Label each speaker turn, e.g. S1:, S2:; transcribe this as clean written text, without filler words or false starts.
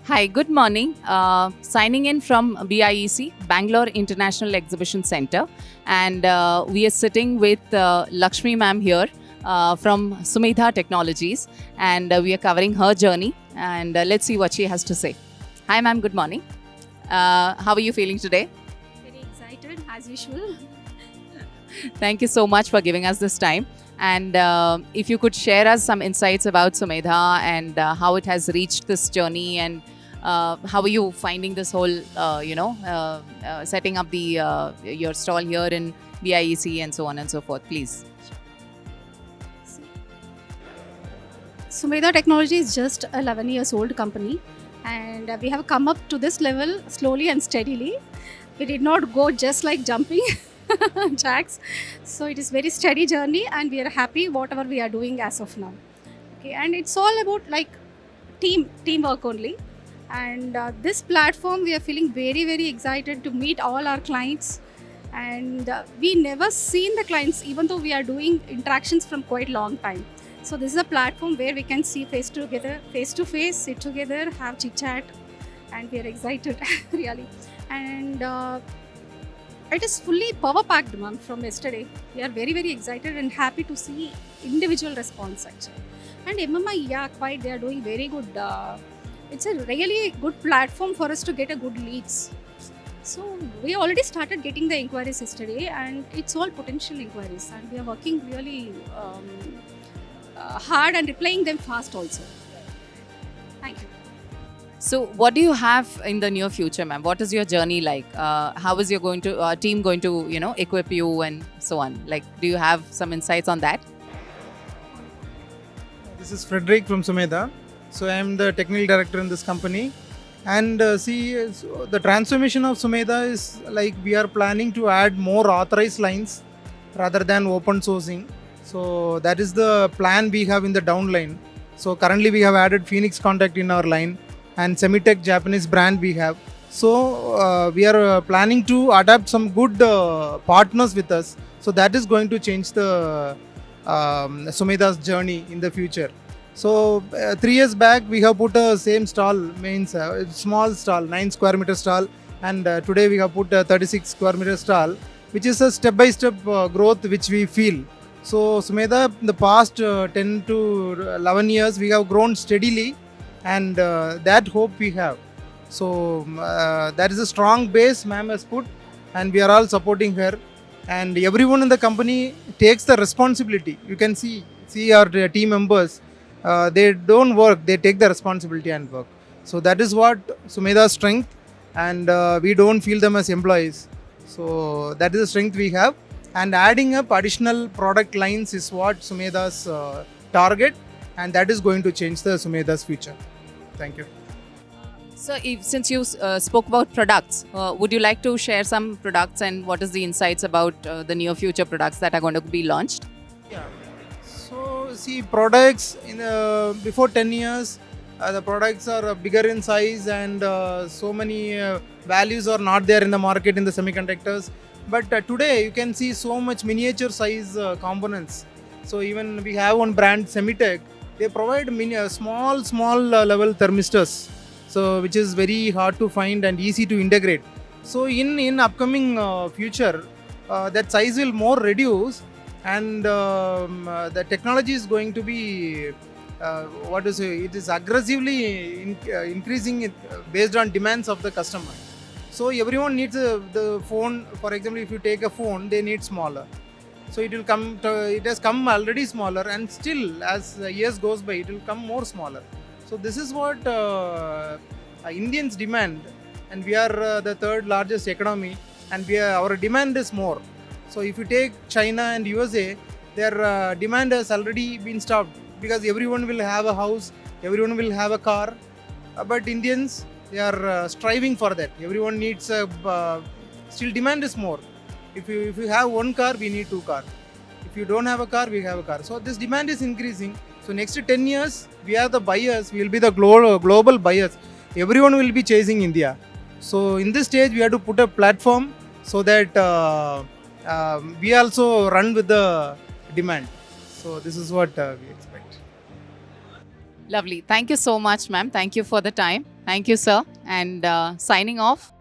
S1: Hi, good morning. Signing in from BIEC, Bangalore International Exhibition Center. And we are sitting with Lakshmi ma'am here from Sumedha Technologies. And we are covering her journey. And let's see what she has to say. Hi, ma'am. Good morning. How are you feeling today?
S2: Very excited as usual.
S1: Thank you so much for giving us this time. And if you could share us some insights about Sumedha and how it has reached this journey, and how are you finding this whole, setting up the your stall here in BIEC and so on and so forth, please.
S2: See, Sumedha Technology is just 11 years old company, and we have come up to this level slowly and steadily. We did not go just like jumping jacks, so it is very steady journey, and we are happy whatever we are doing as of now. Okay, and it's all about like teamwork only. And this platform, we are feeling very excited to meet all our clients. And we never seen the clients, even though we are doing interactions from quite long time. So this is a platform where we can see face to face, sit together, have chit chat, and we are excited really. And it is fully power packed, ma'am, from yesterday. We are very excited and happy to see individual response actually. And MMI, yeah, quite they are doing very good. It's a really good platform for us to get a good leads. So we already started getting the inquiries yesterday, and it's all potential inquiries, and we are working really hard and replying them fast also. Thank you.
S1: So, what do you have in the near future, ma'am? What is your journey like? How is your team going to equip you and so on? Like, do you have some insights on that?
S3: This is Frederick from Sumedha. So I am the technical director in this company. And so the transformation of Sumedha is like we are planning to add more authorized lines rather than open sourcing. So that is the plan we have in the downline. So currently we have added Phoenix Contact in our line and Semitech Japanese brand we have. So we are planning to adapt some good partners with us. So that is going to change the Sumedha's journey in the future. So 3 years back we have put a same stall, means small stall, 9 square meter stall, and today we have put a 36 square meter stall, which is a step by step growth which we feel. So Sumedha, in the past 10 to 11 years we have grown steadily, and that hope we have. So that is a strong base ma'am has put, and we are all supporting her, and everyone in the company takes the responsibility. You can see our team members, they don't work, they take the responsibility and work. So that is what Sumedha's strength, and we don't feel them as employees. So that is the strength we have, and adding up additional product lines is what Sumedha's target, and that is going to change the Sumedha's future. Thank you.
S1: So, since you spoke about products, would you like to share some products and what is the insights about the near future products that are going to be launched?
S3: Yeah. So see, products in before 10 years, the products are bigger in size, and so many values are not there in the market in the semiconductors. But today you can see so much miniature size components. So even we have one brand Semitech. They provide small level thermistors. So which is very hard to find and easy to integrate. So in upcoming future, that size will more reduce, and the technology is going to be what to say, it is aggressively increasing it, based on demands of the customer. So everyone needs the phone. For example, if you take a phone, they need smaller. So it has come already smaller, and still as years goes by it will come more smaller. So this is what Indians demand, and we are the third largest economy, and our demand is more. So if you take China and USA, their demand has already been stopped, because everyone will have a house, everyone will have a car. But Indians, they are striving for that. Everyone needs still demand is more. If you have one car, we need two car. If you don't have a car, we have a car. So this demand is increasing. So next 10 years, we are the buyers. We will be the global buyers. Everyone will be chasing India. So in this stage, we have to put a platform so that we also run with the demand. So this is what we expect.
S1: Lovely. Thank you so much, ma'am. Thank you for the time. Thank you, sir. And signing off.